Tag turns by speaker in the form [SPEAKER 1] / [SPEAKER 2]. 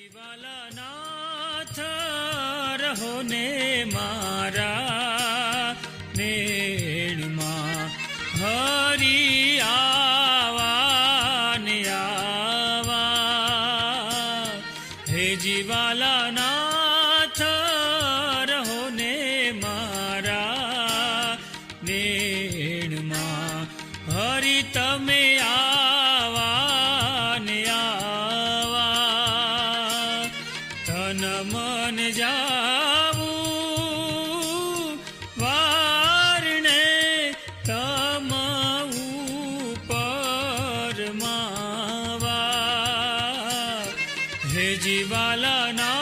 [SPEAKER 1] જીવાલાનાથ રહો ને મારા નેણમાં હરી આવા ને આવા. હે જીવાલાનાથ રહો ને મારા નેણમાં હરી તમે આવા ને આવા. તન મન જાવું વારણે તમ ઉપર માવા. હે જીવાલાના